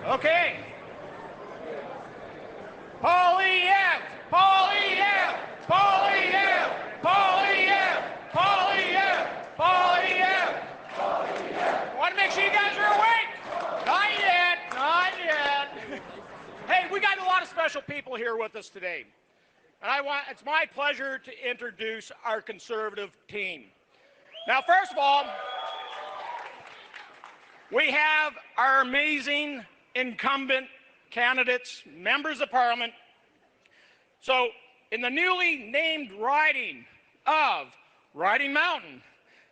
Okay. Poilievre! Poilievre! Poilievre! Poilievre! Poilievre! Poilievre! I want to make sure you guys are awake. Not yet. Not yet. Hey, we got a lot of special people here with us today. And it's my pleasure to introduce our Conservative team. Now, first of all, we have our amazing incumbent candidates, members of Parliament. So, in the newly named riding of Riding Mountain,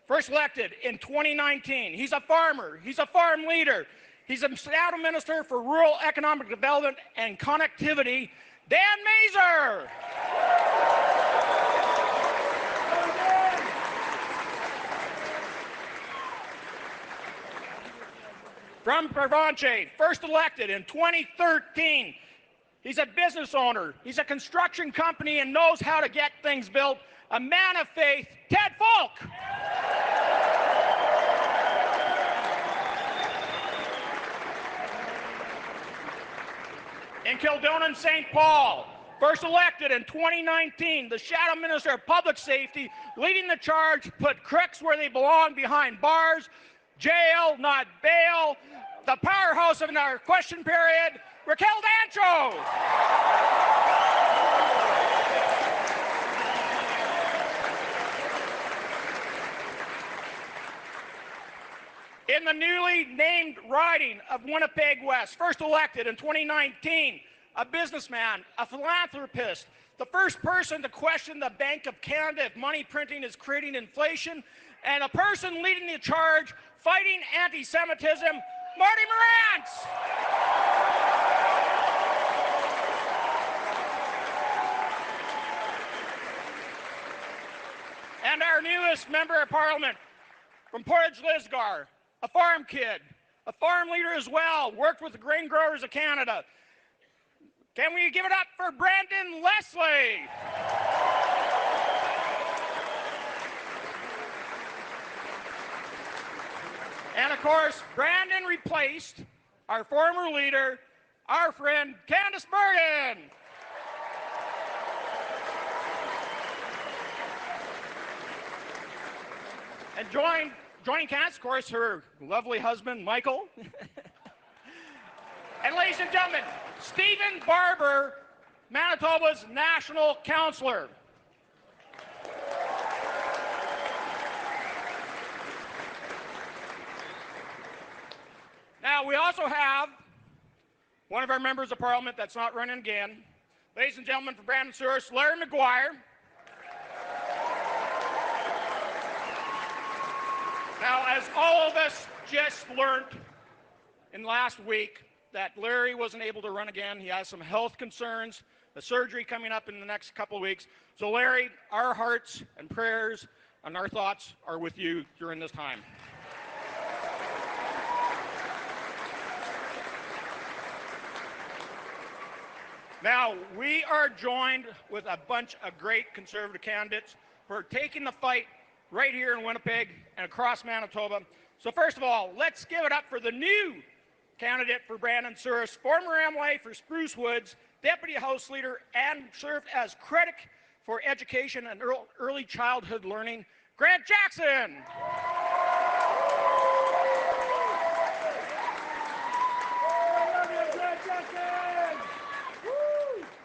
first elected in 2019, he's a farmer, he's a farm leader, he's a Shadow Minister for Rural Economic Development and Connectivity, Dan Mazer. From Provenche, first elected in 2013. He's a business owner. He's a construction company and knows how to get things built. A man of faith, Ted Falk. In Kildonan St. Paul, first elected in 2019, the Shadow Minister of Public Safety, leading the charge to put crooks where they belong, behind bars, jail, not bail. The powerhouse of our question period, Raquel Dancho. In the newly named riding of Winnipeg West, first elected in 2019, a businessman, a philanthropist, the first person to question the Bank of Canada if money printing is creating inflation, and a person leading the charge fighting anti-Semitism, Marty Morantz. And our newest member of Parliament from Portage Lisgar, a farm kid, a farm leader as well, worked with the Grain Growers of Canada. Can we give it up for Brandon Leslie? And of course, Brandon replaced our former leader, our friend Candice Bergen. And joining Candice, of course, her lovely husband, Michael. And ladies and gentlemen, Stephen Barber, Manitoba's National Councillor. Now, we also have one of our members of Parliament that's not running again. Ladies and gentlemen, for Brandon Souris, Larry McGuire. Now, as all of us just learned in last week, that Larry wasn't able to run again. He has some health concerns, a surgery coming up in the next couple of weeks. So Larry, our hearts and prayers and our thoughts are with you during this time. Now, we are joined with a bunch of great Conservative candidates who are taking the fight right here in Winnipeg and across Manitoba. So first of all, let's give it up for the new candidate for Brandon Souris, former MLA for Spruce Woods, Deputy House Leader, and served as critic for education and early childhood learning, Grant Jackson.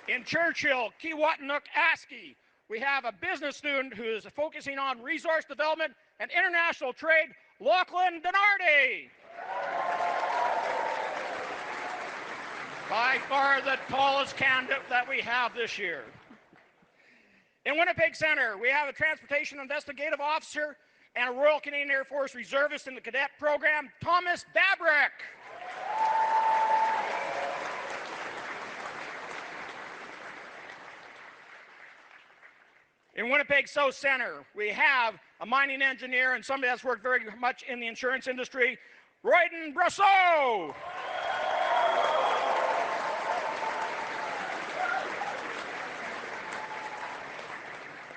In Churchill, Kiiwetinoong, ASCII, we have a business student who is focusing on resource development and international trade, Lachlan Donardi. By far the tallest candidate that we have this year. In Winnipeg Centre, we have a Transportation Investigative Officer and a Royal Canadian Air Force Reservist in the Cadet Program, Thomas Dabrick. In Winnipeg South Centre, we have a mining engineer and somebody that's worked very much in the insurance industry, Royden Brosseau.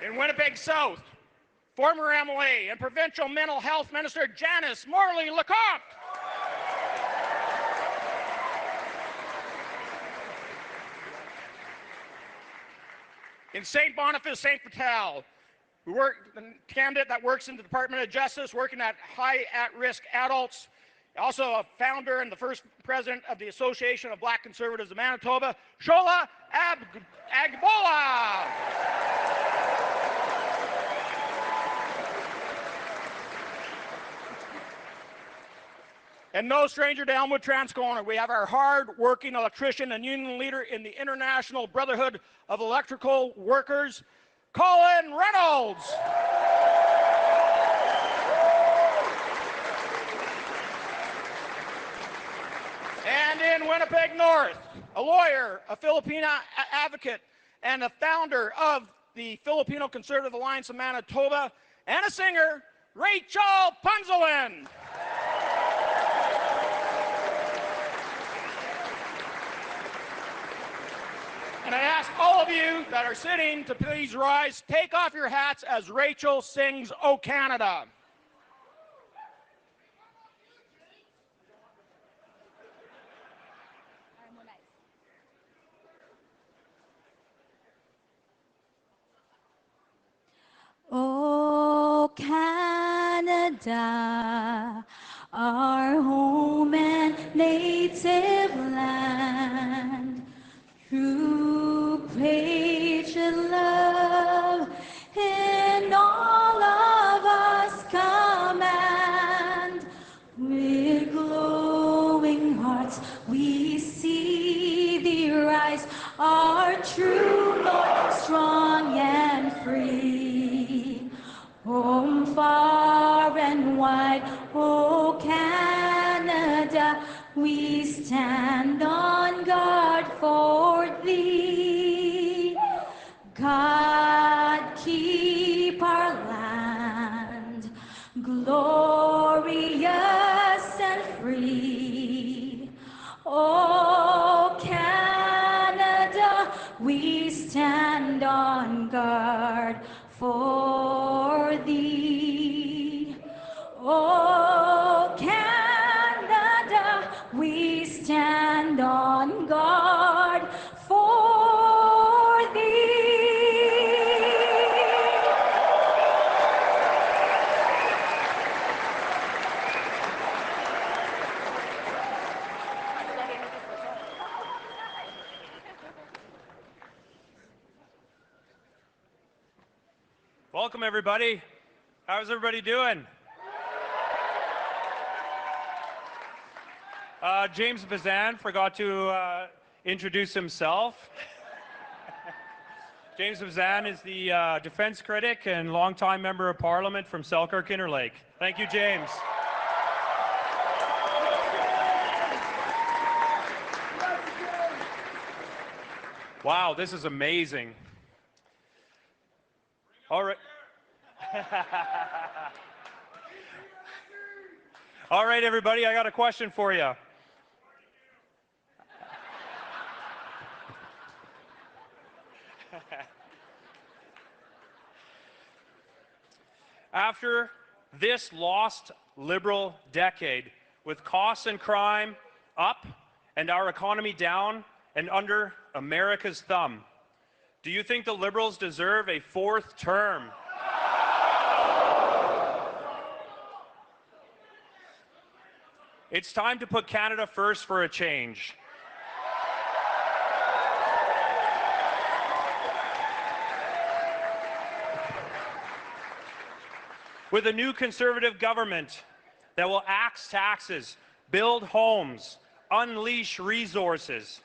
In Winnipeg South, former MLA and Provincial Mental Health Minister Janice Morley-Lecomte. in St. Boniface, St. Vital, the candidate that works in the Department of Justice, working at high at-risk adults, also a founder and the first president of the Association of Black Conservatives of Manitoba, Shola Agbola. And no stranger to Elmwood, Transcona, we have our hard-working electrician and union leader in the International Brotherhood of Electrical Workers, Colin Reynolds. And in Winnipeg North, a lawyer, a Filipina advocate, and a founder of the Filipino Conservative Alliance of Manitoba, and a singer, Rachel Punzalan. And I ask all of you that are sitting to please rise, take off your hats as Rachel sings "O Canada." O Canada, our home and native land, through patient love in all of us command. With glowing hearts we see thee rise, our true Lord, strong and free. Home far and wide, O Canada, we stand on guard for thee. God keep our land glorious and free. O Canada, we stand on guard for thee. O Canada, we stand on guard for thee. Welcome, everybody. How's everybody doing? James Bezan forgot to introduce himself. James Bezan is the defense critic and longtime member of Parliament from Selkirk, Interlake. Thank you, James. Wow, this is amazing. All right. All right, everybody, I got a question for you. After this lost Liberal decade, with costs and crime up and our economy down and under America's thumb, do you think the Liberals deserve a fourth term? It's time to put Canada first for a change. With a new Conservative government that will axe taxes, build homes, unleash resources,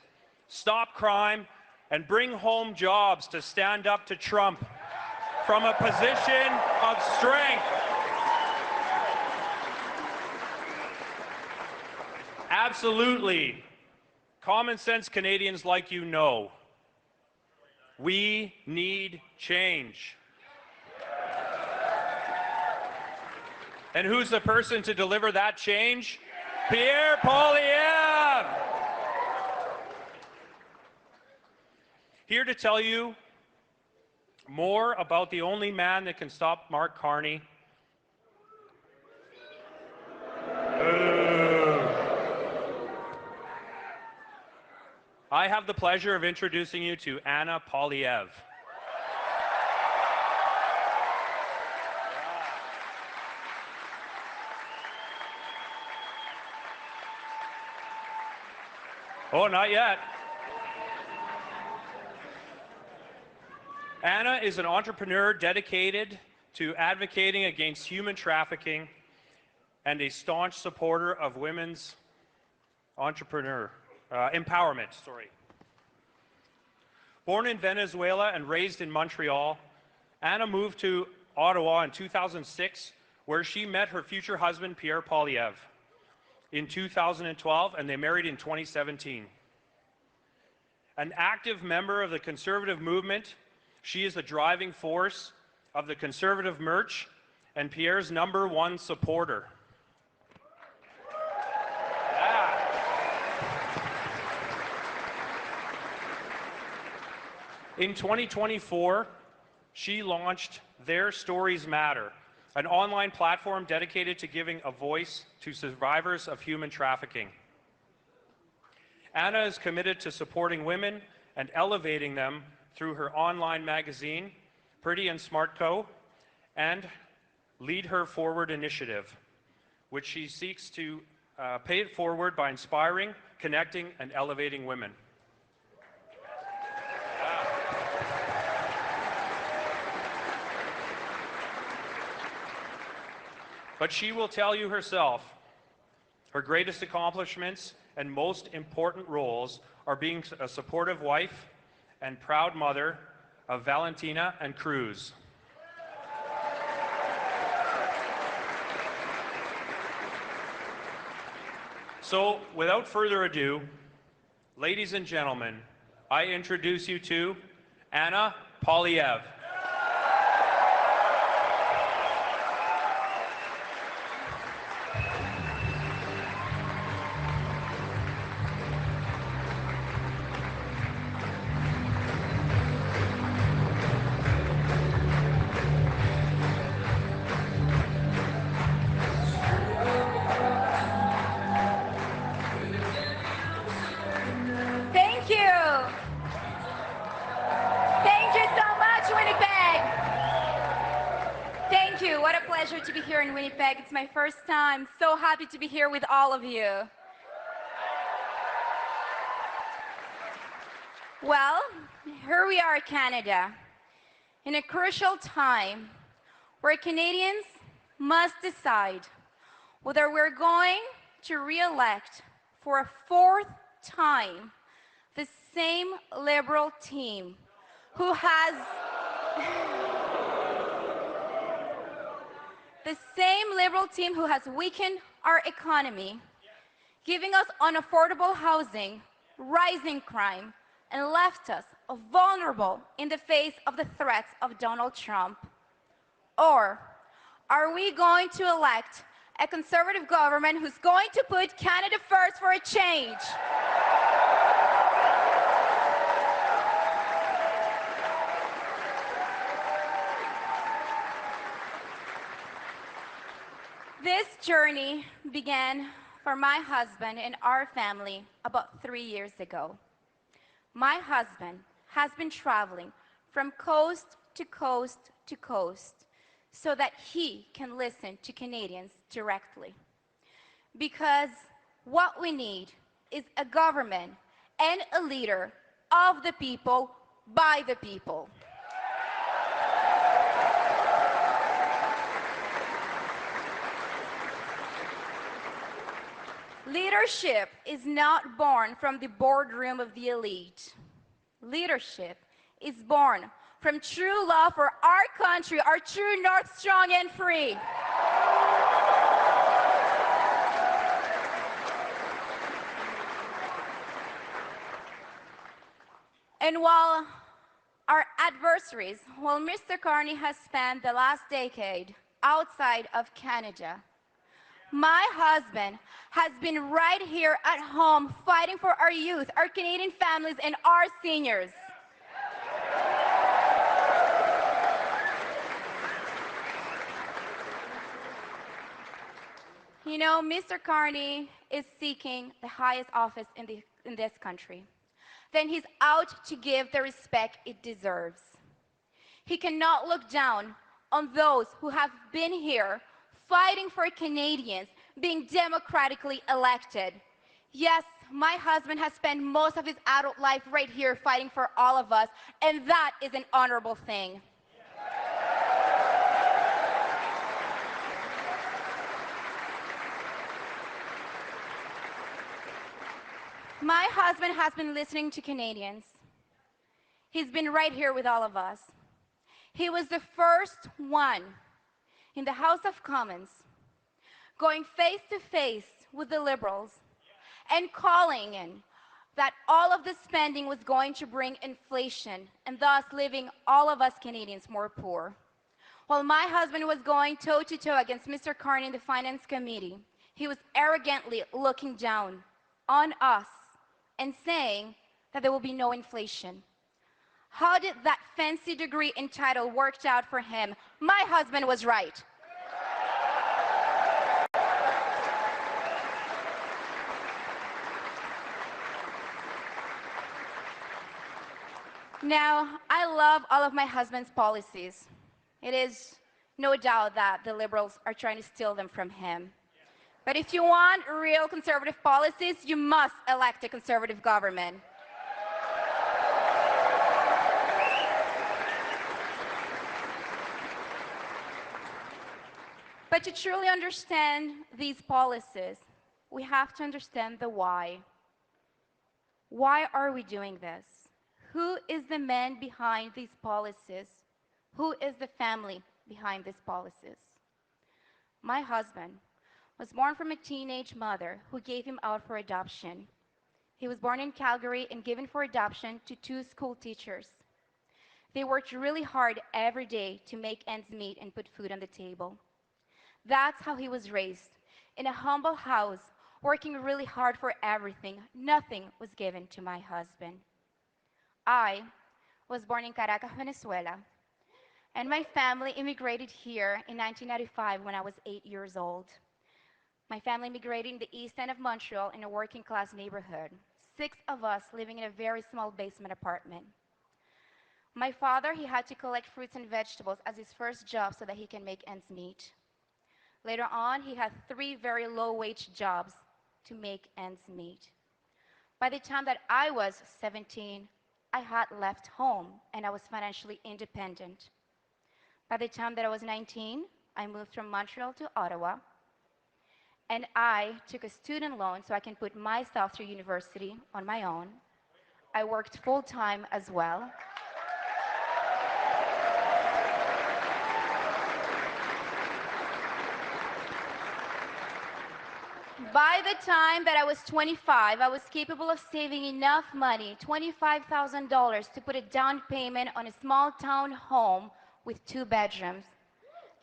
stop crime, and bring home jobs to stand up to Trump from a position of strength. Absolutely. Common sense Canadians like you know. We need change. And who's the person to deliver that change? Pierre Poilievre! Here to tell you more about the only man that can stop Mark Carney. I have the pleasure of introducing you to Anaida Poilievre. Oh, not yet. Anna is an entrepreneur dedicated to advocating against human trafficking and a staunch supporter of women's empowerment. Born in Venezuela and raised in Montreal, Anna moved to Ottawa in 2006, where she met her future husband, Pierre Poilievre, in 2012, and they married in 2017. An active member of the Conservative movement, she is the driving force of the Conservative March and Pierre's #1 supporter. Yeah. In 2024, she launched Their Stories Matter, an online platform dedicated to giving a voice to survivors of human trafficking. Anna is committed to supporting women and elevating them through her online magazine, Pretty and Smart Co., and Lead Her Forward initiative, which she seeks to pay it forward by inspiring, connecting, and elevating women. But she will tell you herself, her greatest accomplishments and most important roles are being a supportive wife and proud mother of Valentina and Cruz. So, without further ado, ladies and gentlemen, I introduce you to Anaida Poilievre. Thank you. Thank you so much, Winnipeg. Thank you. What a pleasure to be here in Winnipeg. It's my first time. So happy to be here with all of you. Well, here we are, Canada, in a crucial time where Canadians must decide whether we're going to re-elect for a 4th time the same Liberal team who has weakened our economy, giving us unaffordable housing, rising crime, and left us vulnerable in the face of the threats of Donald Trump? Or are we going to elect a Conservative government who's going to put Canada first for a change? This journey began for my husband and our family about 3 years ago. My husband has been traveling from coast to coast to coast so that he can listen to Canadians directly. Because what we need is a government and a leader of the people, by the people. Leadership is not born from the boardroom of the elite. Leadership is born from true love for our country, our true North, strong and free. And while our adversaries, while Mr. Carney has spent the last decade outside of Canada, my husband has been right here at home fighting for our youth, our Canadian families, and our seniors. You know, Mr. Carney is seeking the highest office in this country. Then he's out to give the respect it deserves. He cannot look down on those who have been here fighting for Canadians being democratically elected. Yes, my husband has spent most of his adult life right here fighting for all of us, and that is an honorable thing. My husband has been listening to Canadians. He's been right here with all of us. He was the first one in the House of Commons going face to face with the Liberals and calling in that all of the spending was going to bring inflation and thus leaving all of us Canadians more poor. While my husband was going toe-to-toe against Mr. Carney in the Finance Committee, he was arrogantly looking down on us and saying that there will be no inflation. How did that fancy degree and title worked out for him? My husband was right. Now, I love all of my husband's policies. It is no doubt that the Liberals are trying to steal them from him. But if you want real conservative policies, you must elect a conservative government. But to truly understand these policies, we have to understand the why. Why are we doing this? Who is the man behind these policies? Who is the family behind these policies? My husband was born from a teenage mother who gave him out for adoption. He was born in Calgary and given for adoption to 2 school teachers. They worked really hard every day to make ends meet and put food on the table. That's how he was raised, in a humble house, working really hard for everything. Nothing was given to my husband. I was born in Caracas, Venezuela, and my family immigrated here in 1995 when I was 8 years old. My family immigrated in the east end of Montreal in a working class neighborhood, 6 of us living in a very small basement apartment. My father, he had to collect fruits and vegetables as his first job so that he can make ends meet. Later on, he had 3 very low-wage jobs to make ends meet. By the time that I was 17, I had left home and I was financially independent. By the time that I was 19, I moved from Montreal to Ottawa, and I took a student loan so I can put myself through university on my own. I worked full-time as well. By the time that I was 25, I was capable of saving enough money, $25,000, to put a down payment on a small town home with 2 bedrooms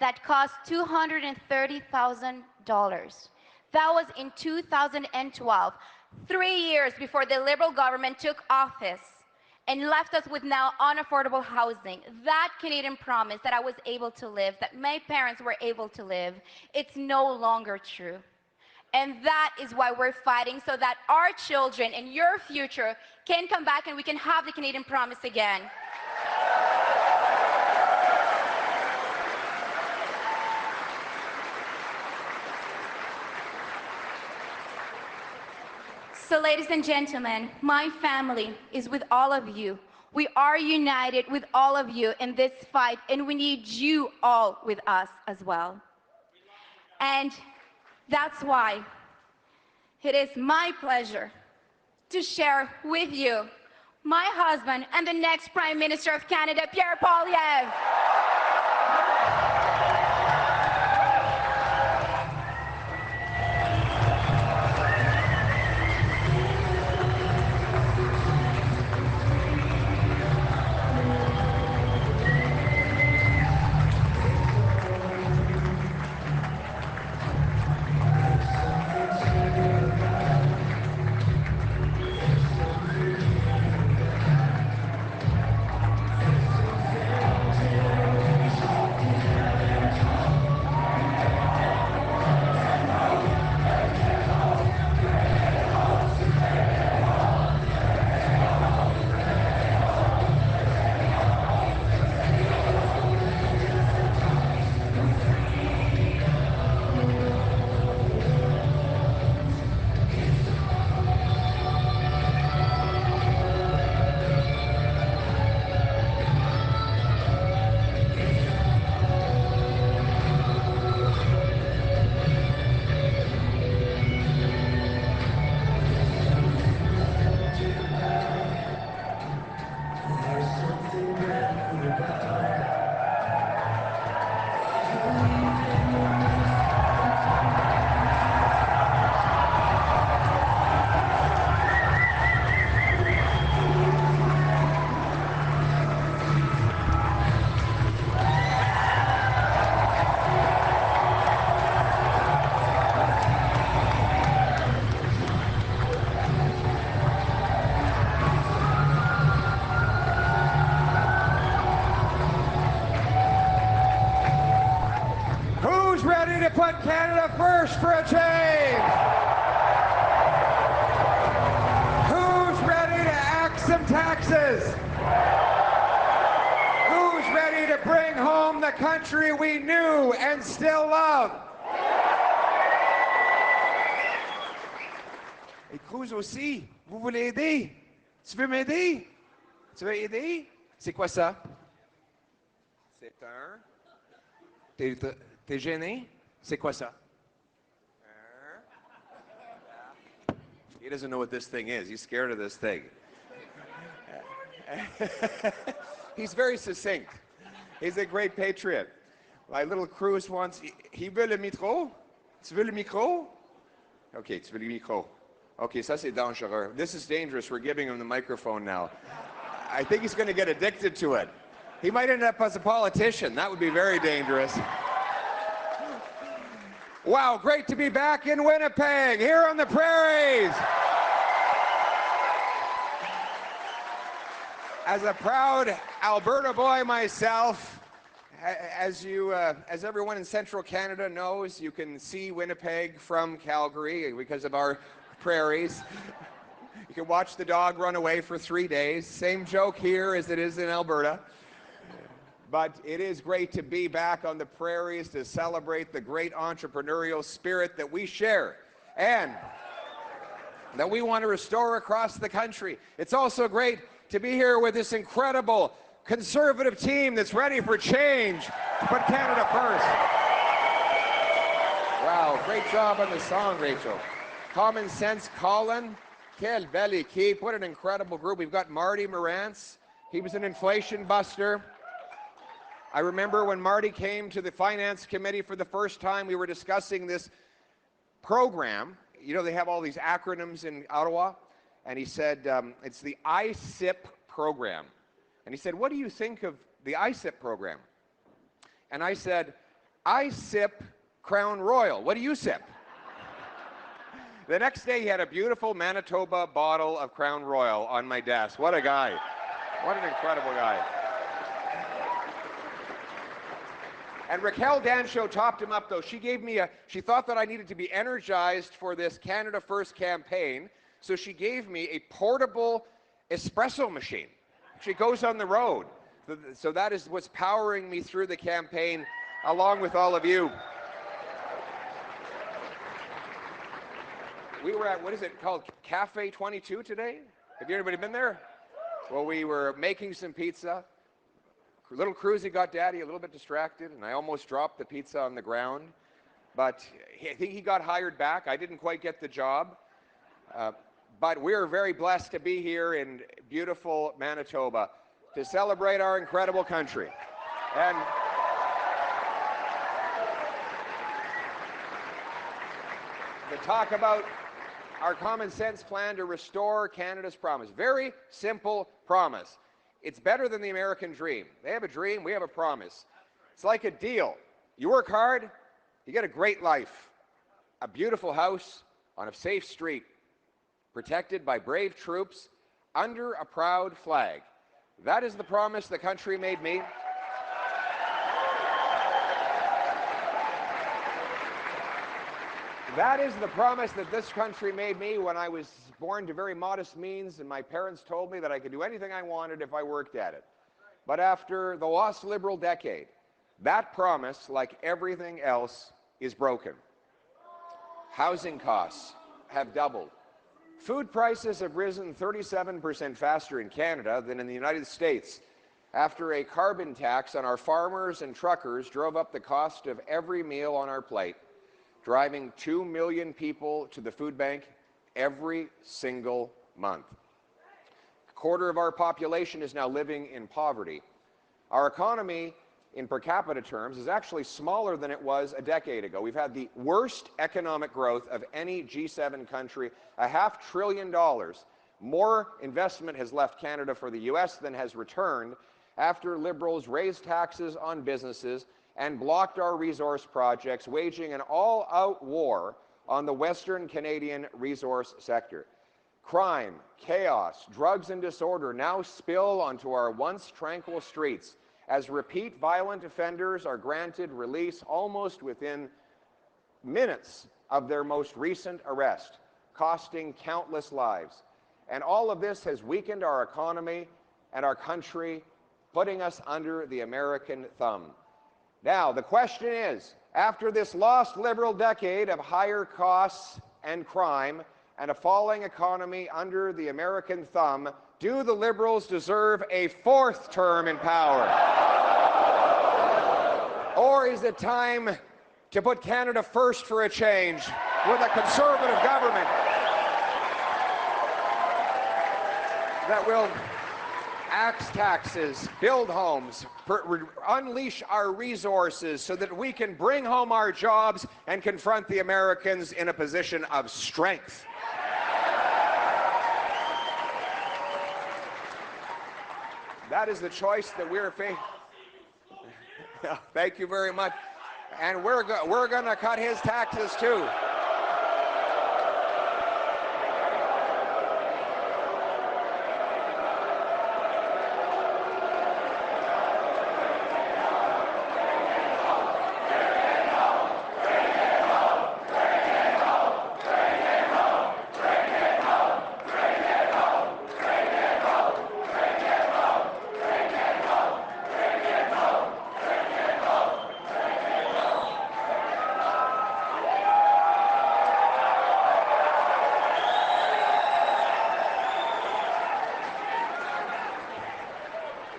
that cost $230,000. That was in 2012, 3 years before the Liberal government took office and left us with now unaffordable housing. That Canadian promise that I was able to live, that my parents were able to live, it's no longer true. And that is why we're fighting, so that our children and your future can come back and we can have the Canadian promise again. So ladies and gentlemen, my family is with all of you. We are united with all of you in this fight, and we need you all with us as well. And that's why it is my pleasure to share with you my husband and the next Prime Minister of Canada, Pierre Poilievre. Canada First for a change? Who's ready to axe some taxes? Who's ready to bring home the country we knew and still love? Et Cruz aussi, vous voulez aider? Tu veux m'aider? Tu veux aider? C'est quoi ça? C'est un... T'es gêné? C'est quoi ça? He doesn't know what this thing is. He's scared of this thing. He's very succinct. He's a great patriot. My little Cruz wants... He veut le micro? Tu veux le micro? Okay, tu veux le micro. Okay, ça c'est dangereux. This is dangerous. We're giving him the microphone now. I think he's going to get addicted to it. He might end up as a politician. That would be very dangerous. Wow, great to be back in Winnipeg, here on the prairies. As a proud Alberta boy myself, as everyone in central Canada knows, you can see Winnipeg from Calgary because of our prairies. You can watch the dog run away for 3 days. Same joke here as it is in Alberta. But it is great to be back on the prairies to celebrate the great entrepreneurial spirit that we share and that we want to restore across the country. It's also great to be here with this incredible conservative team that's ready for change to put Canada first. Wow, great job on the song, Rachel. Common Sense Colin, quelle belle équipe, what an incredible group. We've got Marty Morantz, he was an inflation buster. I remember when Marty came to the Finance Committee for the first time, we were discussing this program. You know, they have all these acronyms in Ottawa, and he said, it's the ISIP program. And he said, what do you think of the ISIP program? And I said, I sip Crown Royal. What do you sip? The next day, he had a beautiful Manitoba bottle of Crown Royal on my desk. What a guy. What an incredible guy. And Raquel Dancho topped him up, though. She thought that I needed to be energized for this Canada First campaign, so she gave me a portable espresso machine. She goes on the road. So that is what's powering me through the campaign, along with all of you. We were at, what is it called, Cafe 22 today? Have anybody been there? Well, we were making some pizza. Little Cruzy got Daddy a little bit distracted, and I almost dropped the pizza on the ground. But I think he got hired back. I didn't quite get the job. But we're very blessed to be here in beautiful Manitoba to celebrate our incredible country. And to talk about our common sense plan to restore Canada's promise. Very simple promise. It's better than the American dream. They have a dream, we have a promise. It's like a deal. You work hard, you get a great life. A beautiful house on a safe street, protected by brave troops, under a proud flag. That is the promise the country made me. That is the promise that this country made me when I was born to very modest means, and my parents told me that I could do anything I wanted if I worked at it. But after the lost Liberal decade, that promise, like everything else, is broken. Housing costs have doubled. Food prices have risen 37% faster in Canada than in the United States after a carbon tax on our farmers and truckers drove up the cost of every meal on our plate, driving 2 million people to the food bank every single month. A quarter of our population is now living in poverty. Our economy, in per capita terms, is actually smaller than it was a decade ago. We've had the worst economic growth of any G7 country, $500 billion. More investment has left Canada for the US than has returned after Liberals raised taxes on businesses and blocked our resource projects, waging an all-out war on the Western Canadian resource sector. Crime, chaos, drugs, and disorder now spill onto our once tranquil streets as repeat violent offenders are granted release almost within minutes of their most recent arrest, costing countless lives. And all of this has weakened our economy and our country, putting us under the American thumb. Now, the question is, after this lost Liberal decade of higher costs and crime and a falling economy under the American thumb, do the Liberals deserve a fourth term in power? Or is it time to put Canada first for a change with a Conservative government that will axe taxes, build homes, unleash our resources so that we can bring home our jobs and confront the Americans in a position of strength? That is the choice that we're facing. Thank you very much. And we're going to cut his taxes too.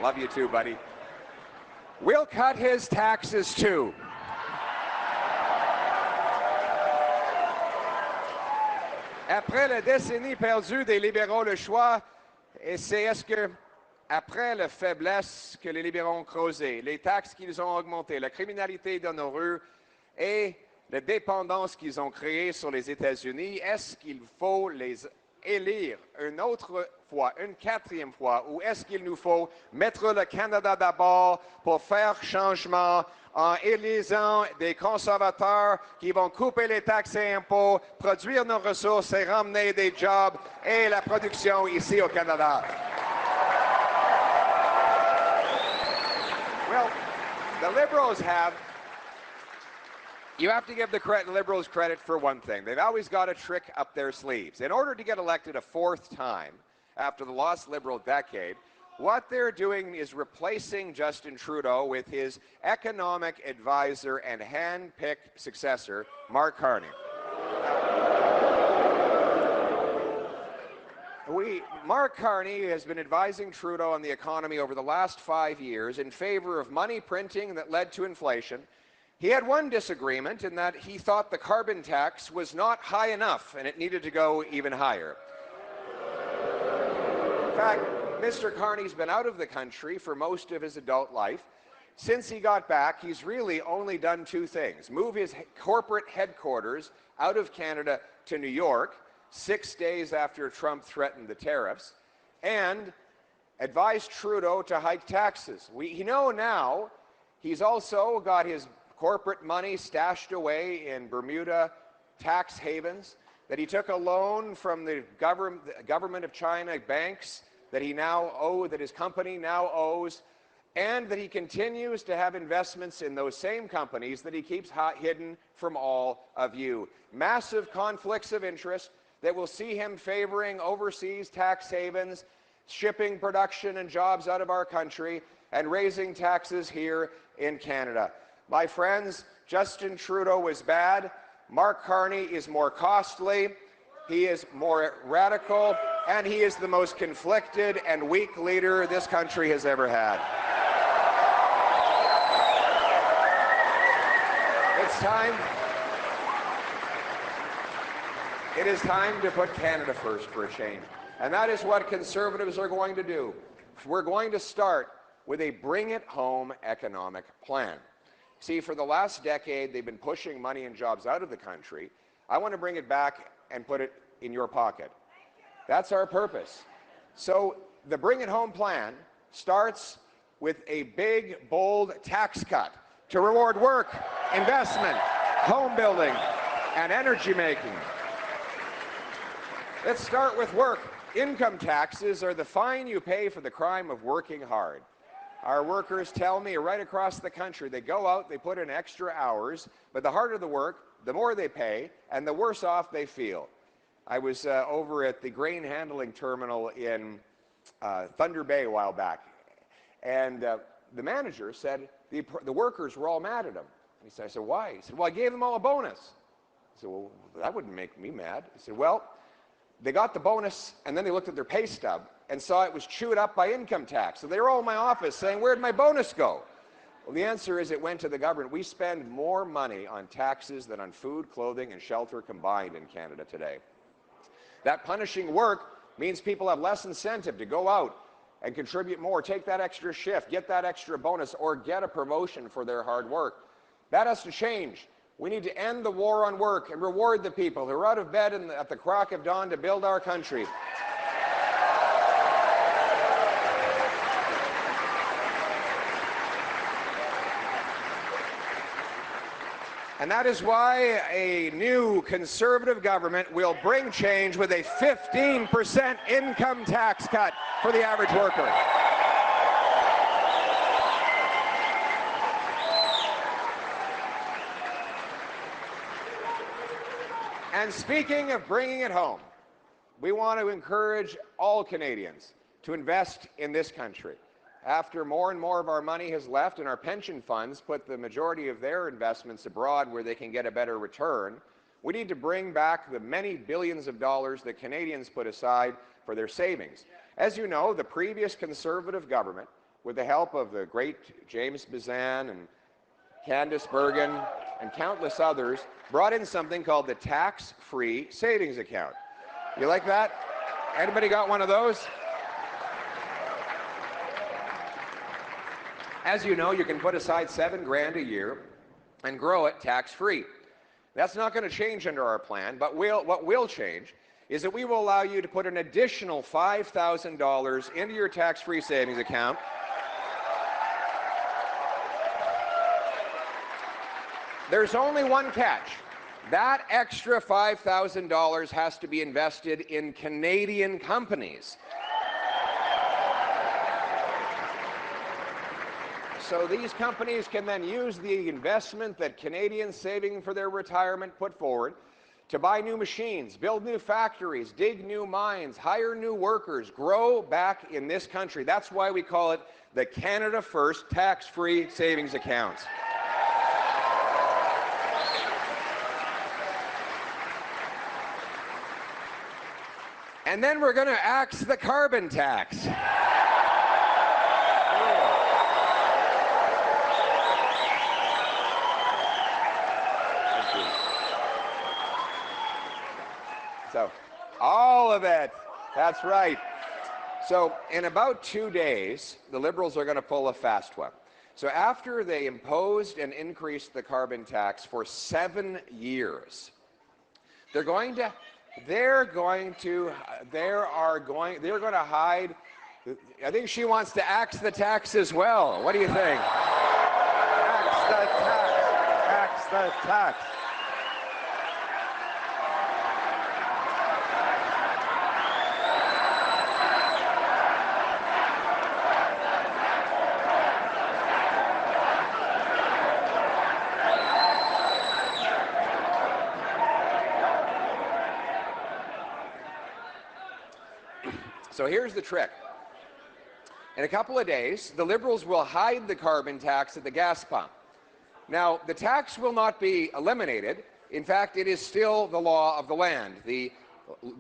Love you too, buddy. We'll cut his taxes too. Après la décennie perdue des libéraux, le choix, c'est est-ce que, après la faiblesse que les libéraux ont creusée, les taxes qu'ils ont augmentées, la criminalité dans nos rues et la dépendance qu'ils ont créée sur les États-Unis, est-ce qu'il faut les élire une autre fois, une quatrième fois, ou est-ce qu'il nous faut mettre le Canada d'abord pour faire changement en élisant des conservateurs qui vont couper les taxes et impôts, produire nos ressources et ramener des jobs et la production ici au Canada? Well, the Liberals have... You have to give the Liberals credit for one thing. They've always got a trick up their sleeves. In order to get elected a fourth time after the lost Liberal decade, what they're doing is replacing Justin Trudeau with his economic advisor and hand-picked successor, Mark Carney. Mark Carney has been advising Trudeau on the economy over the last 5 years in favor of money printing that led to inflation. He had one disagreement in that he thought the carbon tax was not high enough and it needed to go even higher. In fact, Mr. Carney's been out of the country for most of his adult life. Since he got back, he's really only done two things: move his corporate headquarters out of Canada to New York 6 days after Trump threatened the tariffs, and advise Trudeau to hike taxes. We know now he's also got his corporate money stashed away in Bermuda tax havens, that he took a loan from the government of China banks that his company now owes, and that he continues to have investments in those same companies that he keeps hidden from all of you. Massive conflicts of interest that will see him favoring overseas tax havens, shipping production and jobs out of our country, and raising taxes here in Canada. My friends, Justin Trudeau was bad. Mark Carney is more costly. He is more radical, and he is the most conflicted and weak leader this country has ever had. It is time to put Canada first for a change. And that is what Conservatives are going to do. We're going to start with a bring-it-home economic plan. See, for the last decade, they've been pushing money and jobs out of the country. I want to bring it back and put it in your pocket. That's our purpose. So the Bring It Home plan starts with a big, bold tax cut to reward work, investment, home building, and energy making. Let's start with work. Income taxes are the fine you pay for the crime of working hard. Our workers tell me right across the country, they go out, they put in extra hours, but the harder the work, the more they pay, and the worse off they feel. I was over at the grain handling terminal in Thunder Bay a while back, and the manager said the workers were all mad at him. I said, why? He said, well, I gave them all a bonus. I said, well, that wouldn't make me mad. He said, well, they got the bonus, and then they looked at their pay stub and saw it was chewed up by income tax. So they were all in my office saying, where'd my bonus go? Well, the answer is it went to the government. We spend more money on taxes than on food, clothing, and shelter combined in Canada today. That punishing work means people have less incentive to go out and contribute more, take that extra shift, get that extra bonus, or get a promotion for their hard work. That has to change. We need to end the war on work and reward the people who are out of bed at the crack of dawn to build our country. And that is why a new Conservative government will bring change with a 15% income tax cut for the average worker. And speaking of bringing it home, we want to encourage all Canadians to invest in this country. After more and more of our money has left and our pension funds put the majority of their investments abroad where they can get a better return, we need to bring back the many billions of dollars that Canadians put aside for their savings. As you know, the previous Conservative government, with the help of the great James Bezan and Candice Bergen and countless others, brought in something called the tax-free savings account. You like that? Anybody got one of those? As you know, you can put aside $7 grand a year and grow it tax-free. That's not going to change under our plan, but what will change is that we will allow you to put an additional $5,000 into your tax-free savings account. There's only one catch. That extra $5,000 has to be invested in Canadian companies. So these companies can then use the investment that Canadians saving for their retirement put forward to buy new machines, build new factories, dig new mines, hire new workers, grow back in this country. That's why we call it the Canada First tax-free savings accounts. And then we're going to axe the carbon tax. So, all of it. That's right. So, in about 2 days, the Liberals are going to pull a fast one. So, after they imposed and increased the carbon tax for 7 years, they're going to hide. I think she wants to axe the tax as well. What do you think? Axe the tax. Axe the tax. So here's the trick. In a couple of days, the Liberals will hide the carbon tax at the gas pump. Now, the tax will not be eliminated. In fact, it is still the law of the land. The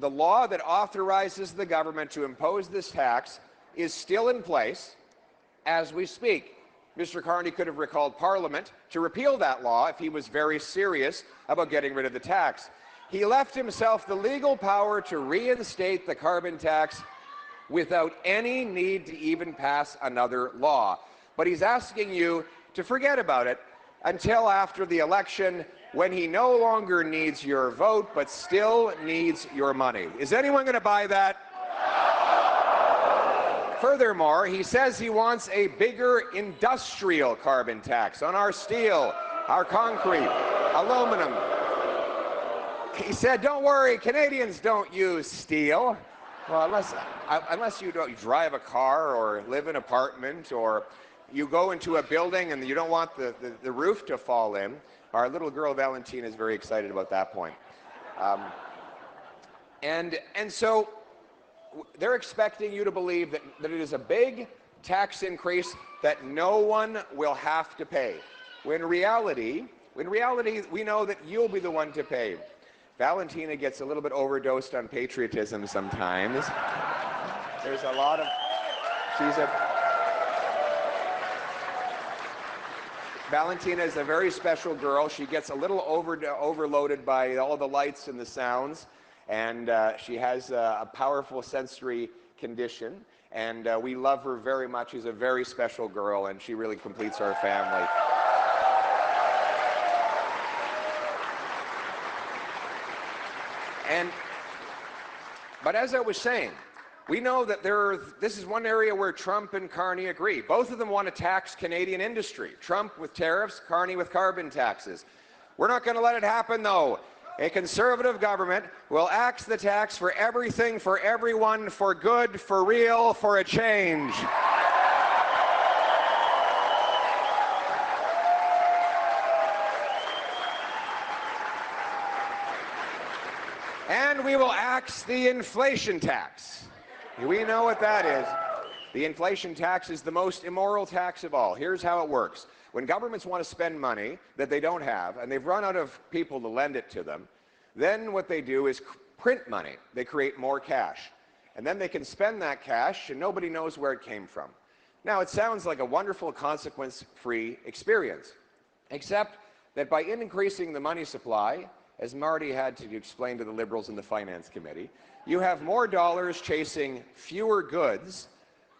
law that authorizes the government to impose this tax is still in place as we speak. Mr. Carney could have recalled Parliament to repeal that law if he was very serious about getting rid of the tax. He left himself the legal power to reinstate the carbon tax without any need to even pass another law. But he's asking you to forget about it until after the election, when he no longer needs your vote, but still needs your money. Is anyone going to buy that? Furthermore, he says he wants a bigger industrial carbon tax on our steel, our concrete, aluminum. He said, don't worry, Canadians don't use steel. Well, unless you drive a car or live in an apartment or you go into a building and you don't want the roof to fall in. Our little girl Valentina is very excited about that point. And so they're expecting you to believe that it is a big tax increase that no one will have to pay. When in reality, we know that you'll be the one to pay. Valentina gets a little bit overdosed on patriotism sometimes. There's a lot of, Valentina is a very special girl. She gets a little overloaded by all the lights and the sounds, and she has a powerful sensory condition, and we love her very much. She's a very special girl, and she really completes our family. But as I was saying, we know that this is one area where Trump and Carney agree. Both of them want to tax Canadian industry. Trump with tariffs, Carney with carbon taxes. We're not going to let it happen, though. A Conservative government will axe the tax for everything, for everyone, for good, for real, for a change. And we will axe the inflation tax. We know what that is. The inflation tax is the most immoral tax of all. Here's how it works. When governments want to spend money that they don't have, and they've run out of people to lend it to them, then what they do is print money. They create more cash. And then they can spend that cash, and nobody knows where it came from. Now, it sounds like a wonderful, consequence-free experience, except that by increasing the money supply, as Marty had to explain to the Liberals in the Finance Committee, you have more dollars chasing fewer goods,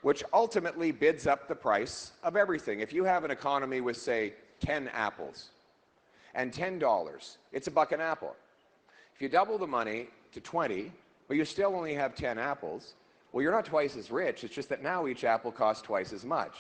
which ultimately bids up the price of everything. If you have an economy with, say, 10 apples and $10, it's a buck an apple. If you double the money to 20, but you still only have 10 apples, well, you're not twice as rich. It's just that now each apple costs twice as much.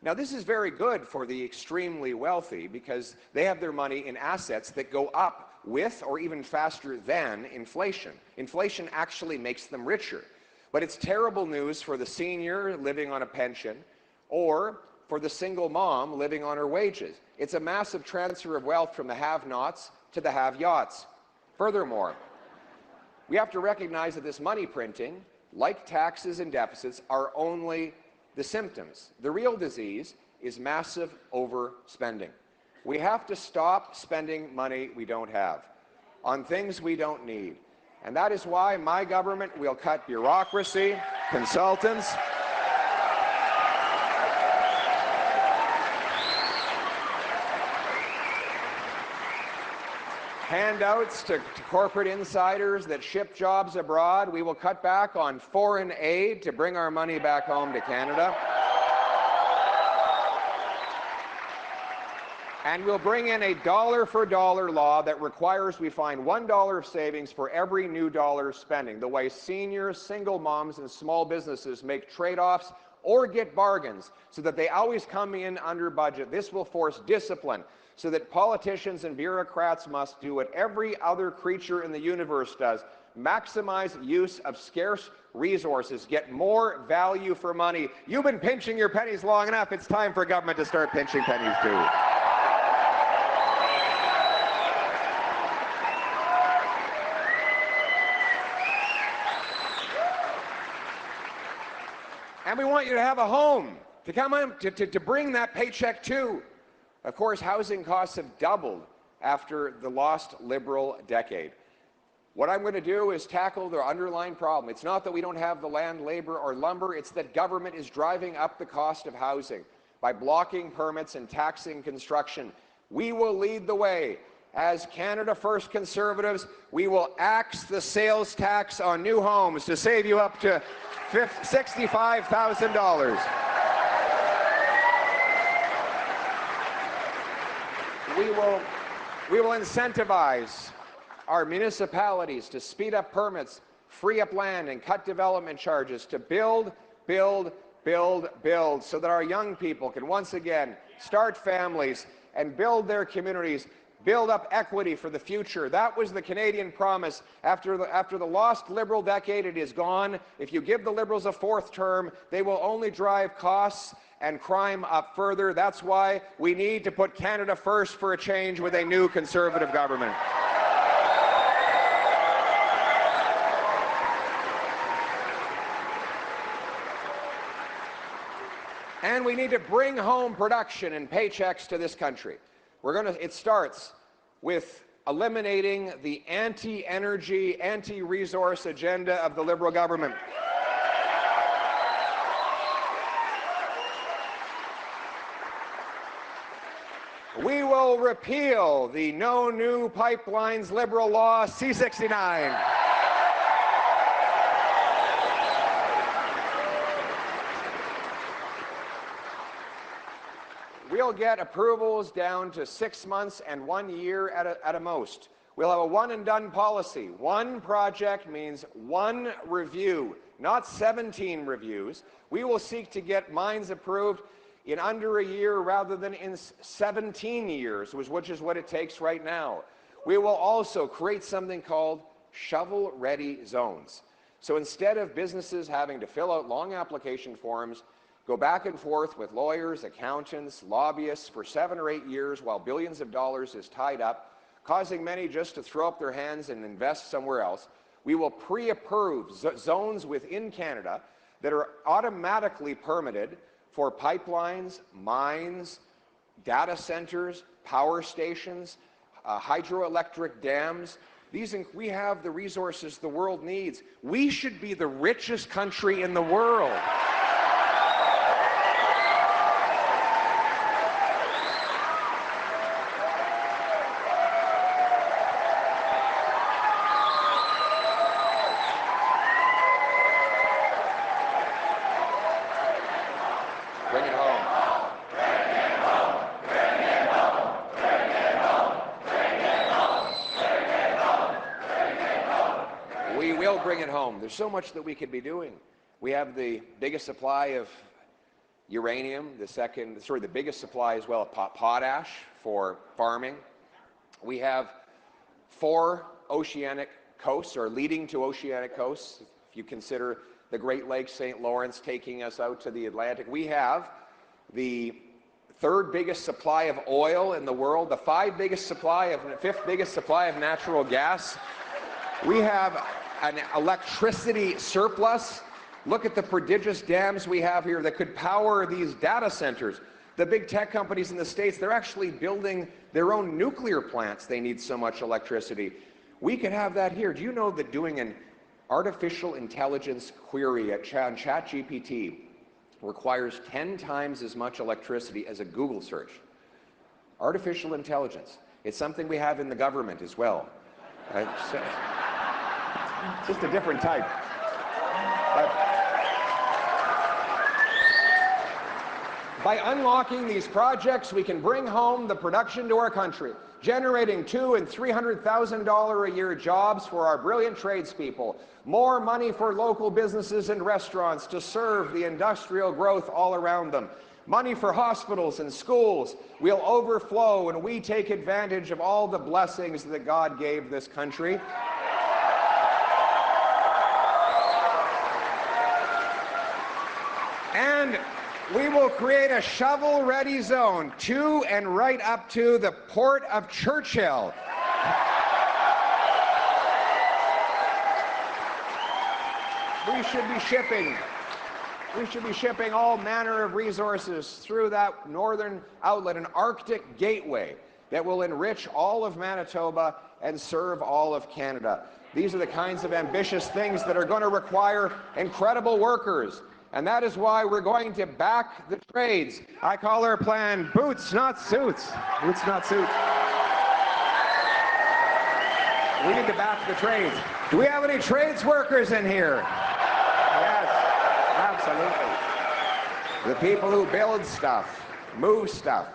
Now, this is very good for the extremely wealthy because they have their money in assets that go up with or even faster than inflation. Inflation actually makes them richer. But it's terrible news for the senior living on a pension or for the single mom living on her wages. It's a massive transfer of wealth from the have-nots to the have-yachts. Furthermore, we have to recognize that this money printing, like taxes and deficits, are only the symptoms. The real disease is massive overspending. We have to stop spending money we don't have on things we don't need. And that is why my government will cut bureaucracy, consultants, handouts to corporate insiders that ship jobs abroad. We will cut back on foreign aid to bring our money back home to Canada. And we'll bring in a dollar-for-dollar law that requires we find $1 of savings for every new dollar spending, the way seniors, single moms, and small businesses make trade-offs or get bargains so that they always come in under budget. This will force discipline so that politicians and bureaucrats must do what every other creature in the universe does: maximize use of scarce resources, get more value for money. You've been pinching your pennies long enough. It's time for government to start pinching pennies too. And we want you to have a home to come in, to bring that paycheck to. Of course, housing costs have doubled after the lost Liberal decade. What I'm going to do is tackle the underlying problem. It's not that we don't have the land, labor, or lumber. It's that government is driving up the cost of housing by blocking permits and taxing construction. We will lead the way. As Canada First Conservatives, we will axe the sales tax on new homes to save you up to $65,000. We will incentivize our municipalities to speed up permits, free up land, and cut development charges to build, build, build, build, so that our young people can once again start families and build their communities, build up equity for the future. That was the Canadian promise. After the lost Liberal decade, it is gone. If you give the Liberals a fourth term, they will only drive costs and crime up further. That's why we need to put Canada first for a change with a new Conservative government. And we need to bring home production and paychecks to this country. It starts with eliminating the anti-energy, anti-resource agenda of the Liberal government. We will repeal the No New Pipelines Liberal Law C-69. We'll get approvals down to 6 months and 1 year at a most. We'll have a one-and-done policy. One project means one review, not 17 reviews. We will seek to get mines approved in under a year rather than in 17 years, which is what it takes right now. We will also create something called shovel-ready zones. So instead of businesses having to fill out long application forms, go back and forth with lawyers, accountants, lobbyists for 7 or 8 years while billions of dollars is tied up, causing many just to throw up their hands and invest somewhere else, we will pre-approve zones within Canada that are automatically permitted for pipelines, mines, data centers, power stations, hydroelectric dams. We have the resources the world needs. We should be the richest country in the world. Bring it home. We will bring it home. There's so much that we could be doing. We have the biggest supply of uranium, the biggest supply as well of potash for farming. We have 4 oceanic coasts, or leading to oceanic coasts, if you consider the Great Lakes, St. Lawrence taking us out to the Atlantic. We have the 3rd biggest supply of oil in the world, the 5th biggest supply of natural gas. We have an electricity surplus. Look at the prodigious dams we have here that could power these data centers. The big tech companies in the States, they're actually building their own nuclear plants. They need so much electricity. We could have that here. Do you know that doing an artificial intelligence query on ChatGPT requires 10 times as much electricity as a Google search? Artificial intelligence. It's something we have in the government as well. It's just a different type. By unlocking these projects, we can bring home the production to our country, generating $200,000 and $300,000 a year jobs for our brilliant tradespeople, more money for local businesses and restaurants to serve the industrial growth all around them, money for hospitals and schools. We'll overflow and we take advantage of all the blessings that God gave this country. And we will create a shovel-ready zone to and right up to the Port of Churchill. We should be shipping all manner of resources through that northern outlet, an Arctic gateway that will enrich all of Manitoba and serve all of Canada. These are the kinds of ambitious things that are going to require incredible workers. And that is why we're going to back the trades. I call our plan boots, not suits. Boots, not suits. We need to back the trades. Do we have any trades workers in here? Yes, absolutely. The people who build stuff, move stuff,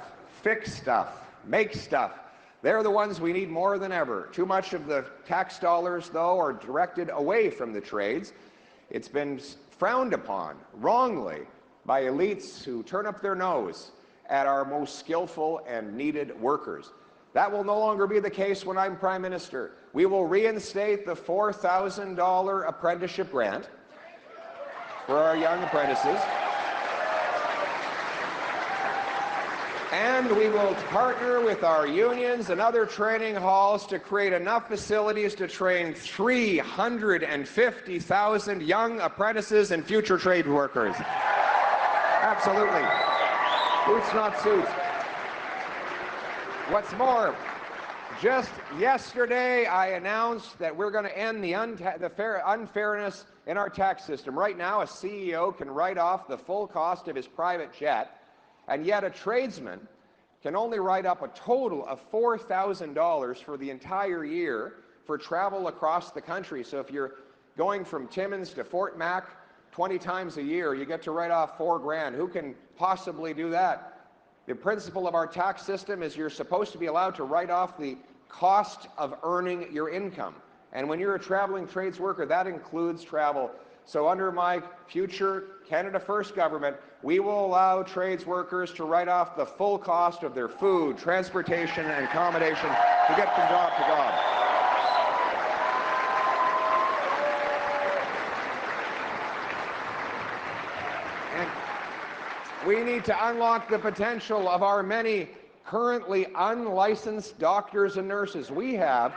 fix stuff, make stuff, they're the ones we need more than ever. Too much of the tax dollars, though, are directed away from the trades. It's been frowned upon, wrongly, by elites who turn up their nose at our most skillful and needed workers. That will no longer be the case when I'm Prime Minister. We will reinstate the $4,000 apprenticeship grant for our young apprentices. And we will partner with our unions and other training halls to create enough facilities to train 350,000 young apprentices and future trade workers. Absolutely. Boots, not suits. What's more, just yesterday I announced that we're going to end the unfairness in our tax system. Right now, a CEO can write off the full cost of his private jet, and yet a tradesman can only write up a total of $4,000 for the entire year for travel across the country. So if you're going from Timmins to Fort Mac 20 times a year, you get to write off $4,000. Who can possibly do that? The principle of our tax system is you're supposed to be allowed to write off the cost of earning your income. And when you're a traveling trades worker, that includes travel. So under my future Canada First government, we will allow trades workers to write off the full cost of their food, transportation, and accommodation to get from job to job. And we need to unlock the potential of our many currently unlicensed doctors and nurses. We have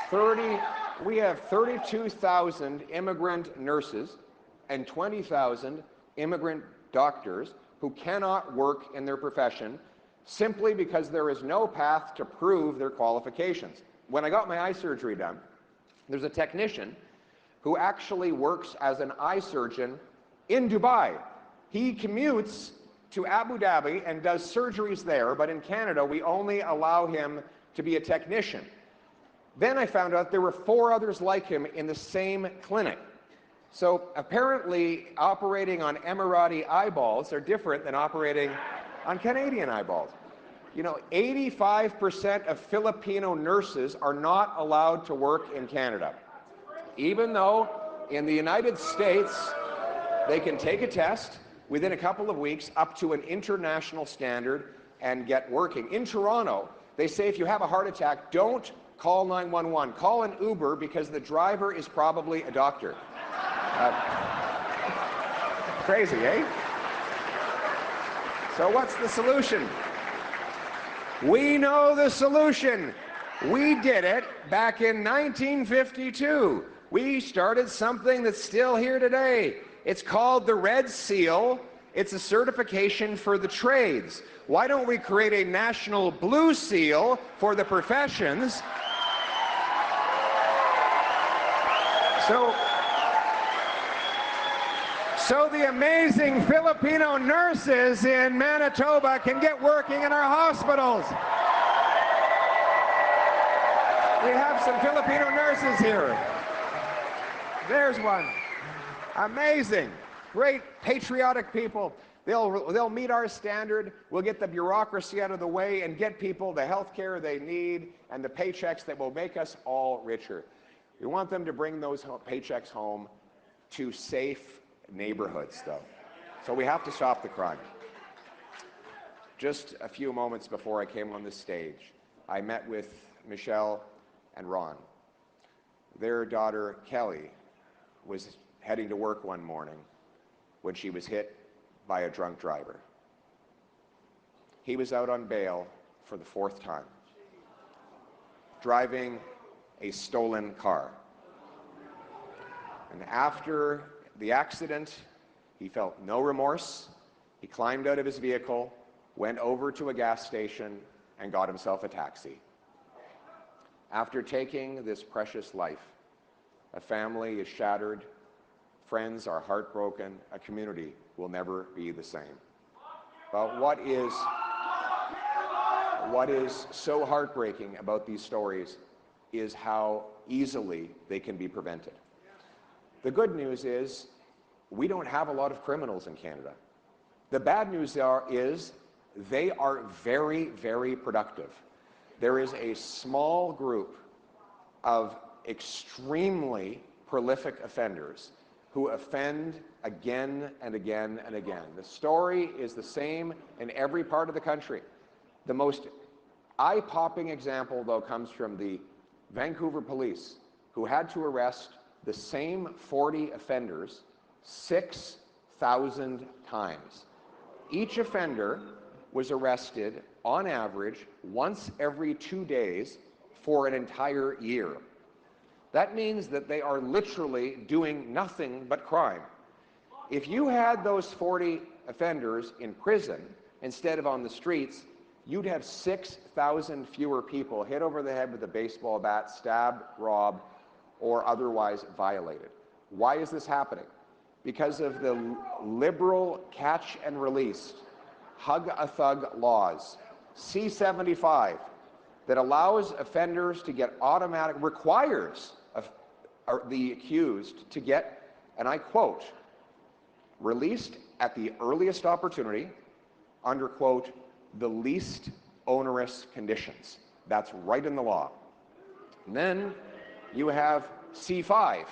32,000 immigrant nurses and 20,000 immigrant doctors who cannot work in their profession simply because there is no path to prove their qualifications. When I got my eye surgery done, there's a technician who actually works as an eye surgeon in Dubai. He commutes to Abu Dhabi and does surgeries there, but in Canada we only allow him to be a technician. Then I found out there were 4 others like him in the same clinic. So apparently operating on Emirati eyeballs are different than operating on Canadian eyeballs. You know, 85% of Filipino nurses are not allowed to work in Canada, even though in the United States they can take a test within a couple of weeks up to an international standard and get working. In Toronto, they say if you have a heart attack, don't call 911. Call an Uber because the driver is probably a doctor. Crazy, eh? So what's the solution? We know the solution. We did it back in 1952. We started something that's still here today. It's called the Red Seal. It's a certification for the trades. Why don't we create a national Blue Seal for the professions? So the amazing Filipino nurses in Manitoba can get working in our hospitals. We have some Filipino nurses here. There's one. Amazing. Great patriotic people. They'll meet our standard. We'll get the bureaucracy out of the way and get people the health care they need and the paychecks that will make us all richer. We want them to bring those paychecks home to safe neighborhoods, though. So we have to stop the crime. Just a few moments before I came on the stage, I met with Michelle and Ron. Their daughter, Kelly, was heading to work one morning when she was hit by a drunk driver. He was out on bail for the 4th time, driving a stolen car. And after the accident, he felt no remorse. He climbed out of his vehicle, went over to a gas station, and got himself a taxi. After taking this precious life, a family is shattered, friends are heartbroken, a community will never be the same. But what is so heartbreaking about these stories is how easily they can be prevented. The good news is we don't have a lot of criminals in Canada. The bad news is they are very, very productive. There is a small group of extremely prolific offenders who offend again and again and again. The story is the same in every part of the country. The most Eye-popping example, though, comes from the Vancouver police, who had to arrest the same 40 offenders 6,000 times. Each offender was arrested, on average, once every 2 days for an entire year. That means that they are literally doing nothing but crime. If you had those 40 offenders in prison instead of on the streets, you'd have 6,000 fewer people hit over the head with a baseball bat, stabbed, robbed, or otherwise violated. Why is this happening? Because of the liberal catch and release, hug-a-thug laws. C-75 that allows offenders to get automatic, requires the accused to get, and I quote, released at the earliest opportunity under, quote, the least onerous conditions. That's right in the law. And then you have C-5,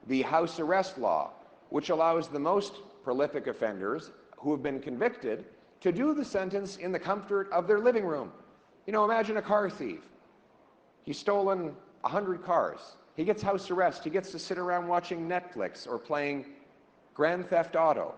the house arrest law, which allows the most prolific offenders who have been convicted to do the sentence in the comfort of their living room. You know, imagine a car thief. He's stolen 100 cars. He gets house arrest. He gets to sit around watching Netflix or playing Grand Theft Auto.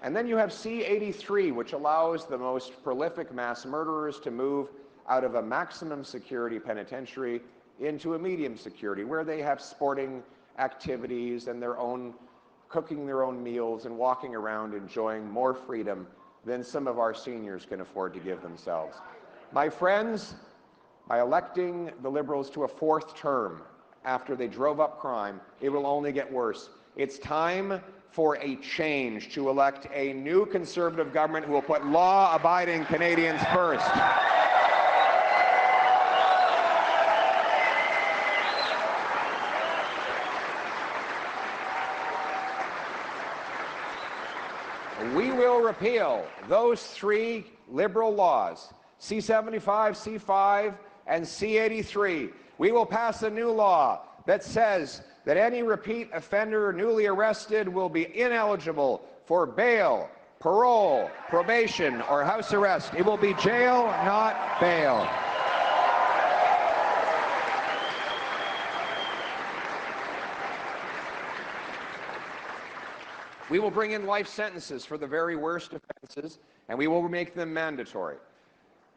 And then you have C-83, which allows the most prolific mass murderers to move out of a maximum security penitentiary into a medium security, where they have sporting activities and cooking their own meals and walking around enjoying more freedom than some of our seniors can afford to give themselves. My friends, by electing the Liberals to a 4th term after they drove up crime, it will only get worse. It's time for a change, to elect a new Conservative government who will put law-abiding Canadians first. We will repeal those 3 Liberal laws, C-75, C-5, and C-83. We will pass a new law that says that any repeat offender newly arrested will be ineligible for bail, parole, probation, or house arrest. It will be jail, not bail. We will bring in life sentences for the very worst offenses, and we will make them mandatory.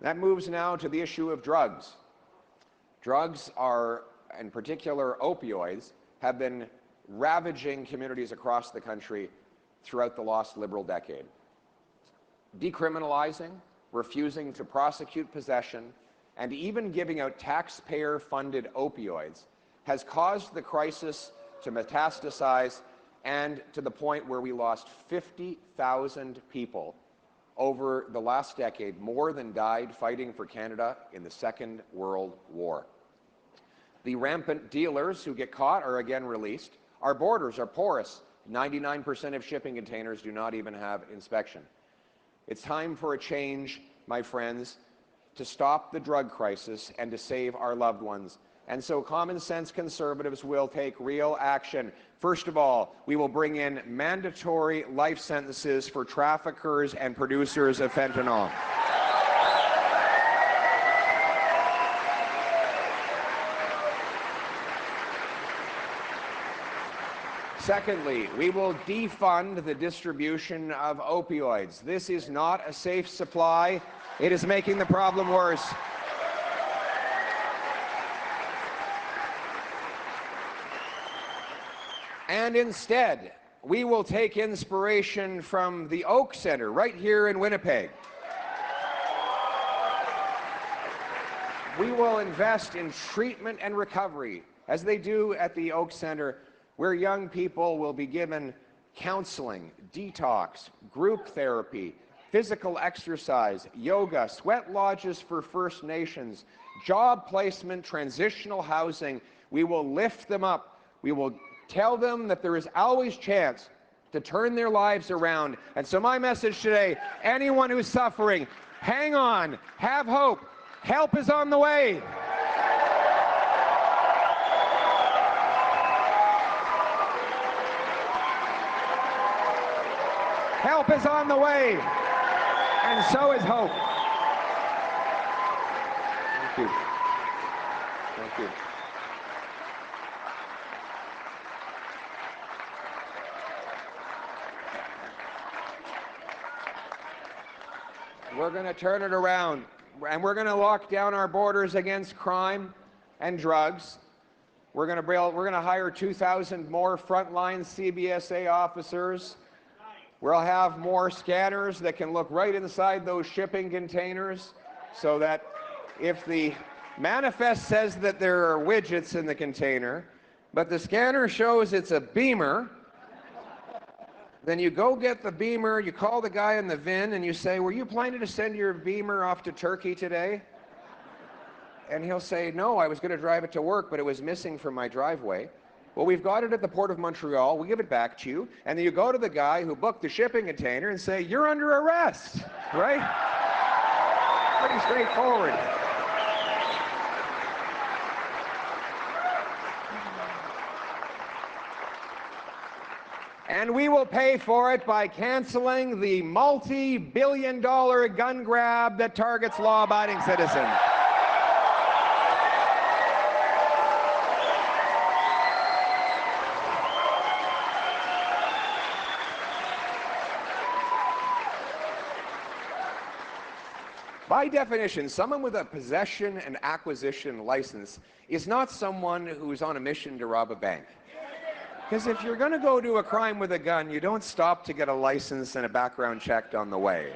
That moves now to the issue of drugs. Drugs are, in particular opioids, have been ravaging communities across the country throughout the lost Liberal decade. Decriminalizing, refusing to prosecute possession, and even giving out taxpayer-funded opioids has caused the crisis to metastasize, and to the point where we lost 50,000 people over the last decade, more than died fighting for Canada in the Second World War. The rampant dealers who get caught are again released. Our borders are porous. 99% of shipping containers do not even have inspection. It's time for a change, my friends, to stop the drug crisis and to save our loved ones. And so common sense Conservatives will take real action. First of all, we will bring in mandatory life sentences for traffickers and producers of fentanyl. Secondly, we will defund the distribution of opioids. This is not a safe supply. It is making the problem worse. And instead, we will take inspiration from the Oak Centre right here in Winnipeg. We will invest in treatment and recovery, as they do at the Oak Centre, where young people will be given counseling, detox, group therapy, physical exercise, yoga, sweat lodges for First Nations, job placement, transitional housing. We will lift them up. We will tell them that there is always chance to turn their lives around. And so my message today, anyone who's suffering, hang on, have hope. Help is on the way. Help is on the way. And so is hope. Thank you. Thank you. We're going to turn it around, and we're going to lock down our borders against crime and drugs. We're going to hire 2,000 more frontline CBSA officers. We'll have more scanners that can look right inside those shipping containers, so that if the manifest says that there are widgets in the container, but the scanner shows it's a beamer, then you go get the beamer, you call the guy in the VIN, and you say, "Were you planning to send your beamer off to Turkey today?" And he'll say, "No, I was going to drive it to work, but it was missing from my driveway." Well, we've got it at the Port of Montreal. We give it back to you. And then you go to the guy who booked the shipping container and say, "You're under arrest," right? Pretty straightforward. And we will pay for it by canceling the multi-billion-dollar gun grab that targets law-abiding citizens. By definition, someone with a possession and acquisition license is not someone who's on a mission to rob a bank. Because if you're going to go do a crime with a gun, you don't stop to get a license and a background checked on the way.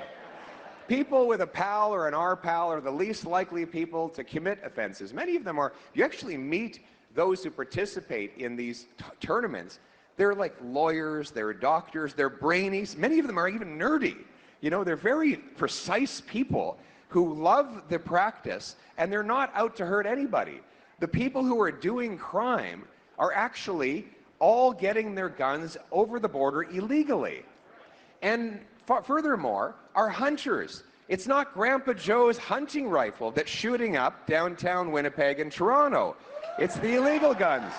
People with a PAL or an RPAL are the least likely people to commit offenses. Many of them are, you actually meet those who participate in these tournaments. They're like lawyers, they're doctors, they're brainies. Many of them are even nerdy. You know, they're very precise people who love the practice, and they're not out to hurt anybody. The people who are doing crime are actually all getting their guns over the border illegally. And furthermore, are hunters. It's not Grandpa Joe's hunting rifle that's shooting up downtown Winnipeg and Toronto. It's the illegal guns.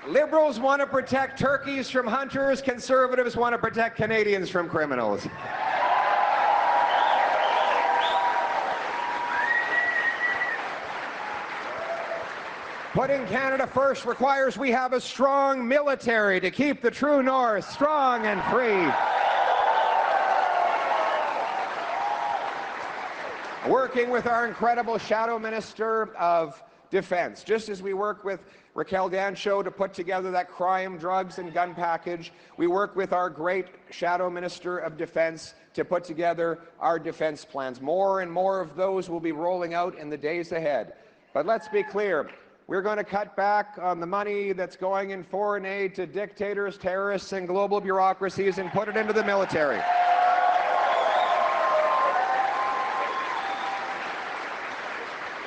Liberals want to protect turkeys from hunters. Conservatives want to protect Canadians from criminals. Putting Canada first requires we have a strong military to keep the true north strong and free. Working with our incredible Shadow Minister of Defense, just as we work with Raquel Dancho to put together that crime, drugs, and gun package, we work with our great Shadow Minister of Defense to put together our defense plans. More and more of those will be rolling out in the days ahead. But let's be clear. We're going to cut back on the money that's going in foreign aid to dictators, terrorists, and global bureaucracies and put it into the military.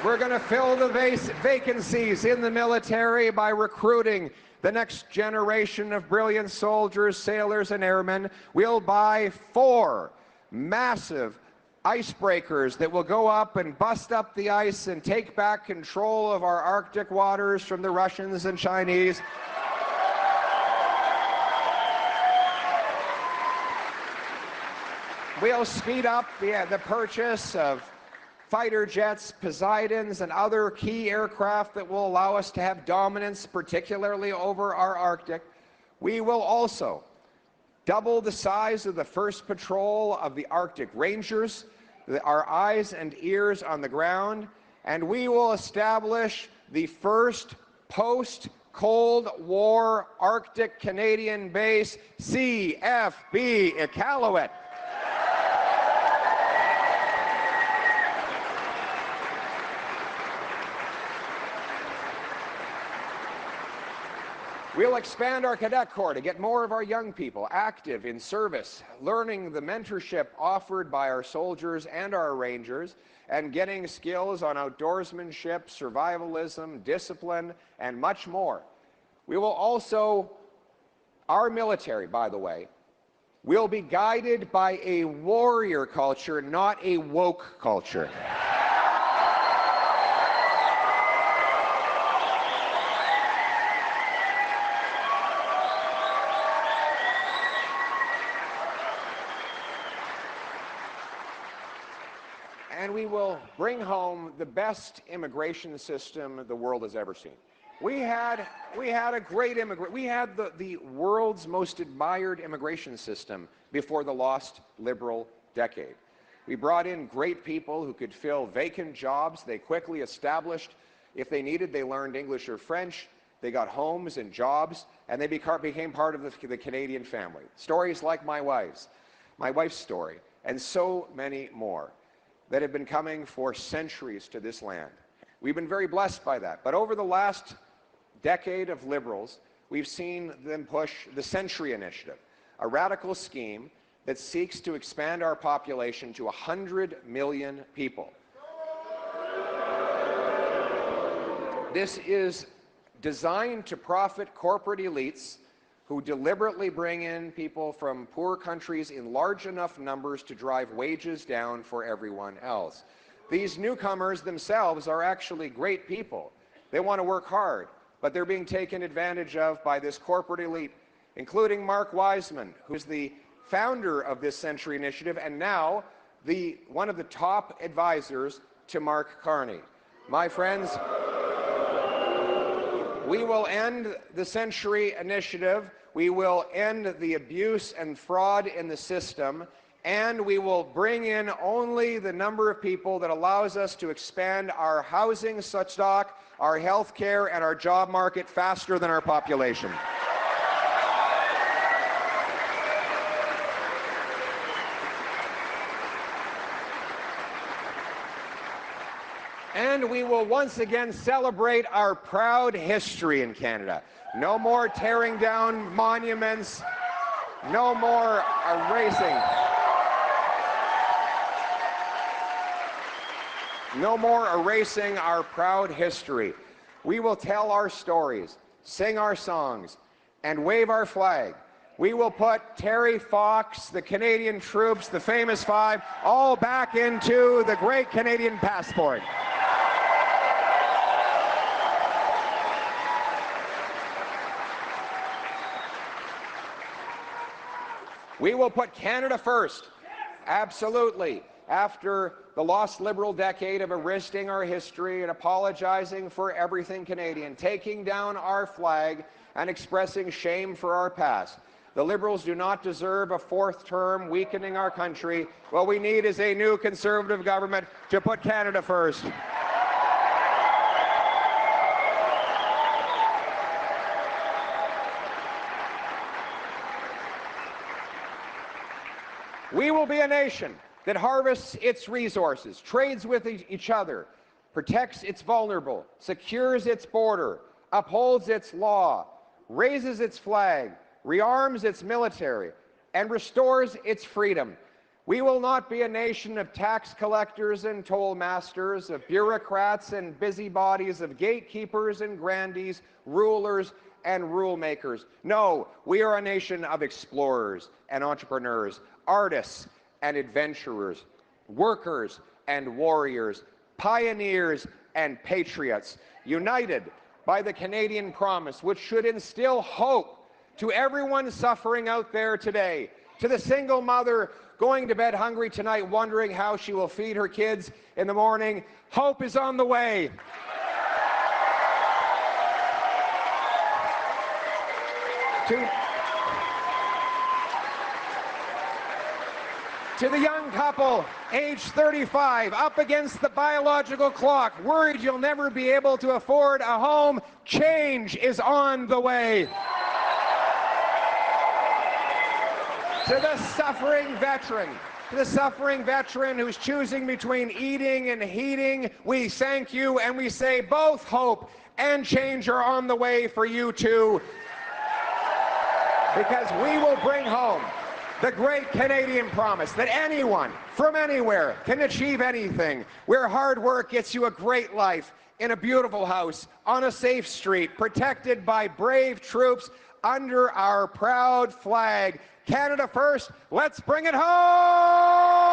We're going to fill the vacancies in the military by recruiting the next generation of brilliant soldiers, sailors, and airmen. We'll buy 4 massive icebreakers that will go up and bust up the ice and take back control of our Arctic waters from the Russians and Chinese. We'll speed up the purchase of fighter jets, Poseidons, and other key aircraft that will allow us to have dominance, particularly over our Arctic. We will also double the size of the first patrol of the Arctic Rangers, our eyes and ears on the ground, and we will establish the first post-Cold War Arctic Canadian base, CFB Iqaluit. We'll expand our cadet corps to get more of our young people active in service, learning the mentorship offered by our soldiers and our rangers, and getting skills on outdoorsmanship, survivalism, discipline, and much more. We will also, our military, by the way, will be guided by a warrior culture, not a woke culture. and we will bring home the best immigration system the world has ever seen. We had a great we had the world's most admired immigration system before the lost Liberal decade. We brought in great people who could fill vacant jobs. They quickly established, if they needed, they learned English or French. They got homes and jobs, and they became part of the Canadian family. Stories like my wife's story, and so many more that have been coming for centuries to this land. We've been very blessed by that. But over the last decade of Liberals, we've seen them push the Century Initiative, a radical scheme that seeks to expand our population to 100 million people. This is designed to profit corporate elites who deliberately bring in people from poor countries in large enough numbers to drive wages down for everyone else. These newcomers themselves are actually great people. They want to work hard, but they're being taken advantage of by this corporate elite, including Mark Wiseman, who's the founder of this Century Initiative and now one of the top advisors to Mark Carney. My friends, we will end the Century Initiative, we will end the abuse and fraud in the system, and we will bring in only the number of people that allows us to expand our housing stock, our health care, and our job market faster than our population. And we will once again celebrate our proud history in Canada. No more tearing down monuments, no more erasing. No more erasing our proud history. We will tell our stories, sing our songs, and wave our flag. We will put Terry Fox, the Canadian troops, the famous five, all back into the great Canadian passport. We will put Canada first, absolutely. After the lost Liberal decade of erasing our history and apologizing for everything Canadian, taking down our flag and expressing shame for our past. The Liberals do not deserve a fourth term weakening our country. What we need is a new Conservative government to put Canada first. We will be a nation that harvests its resources, trades with each other, protects its vulnerable, secures its border, upholds its law, raises its flag, rearms its military, and restores its freedom. We will not be a nation of tax collectors and toll masters, of bureaucrats and busybodies, of gatekeepers and grandees, rulers and rule makers. No, we are a nation of explorers and entrepreneurs, artists and adventurers, workers and warriors, pioneers and patriots, united by the Canadian promise, which should instill hope to everyone suffering out there today, to the single mother going to bed hungry tonight, wondering how she will feed her kids in the morning. Hope is on the way. To the young couple, age 35, up against the biological clock, worried you'll never be able to afford a home, change is on the way. To the suffering veteran who's choosing between eating and heating, we thank you and we say both hope and change are on the way for you too. Because we will bring home the great Canadian promise that anyone from anywhere can achieve anything, where hard work gets you a great life, in a beautiful house, on a safe street, protected by brave troops under our proud flag. Canada first, let's bring it home!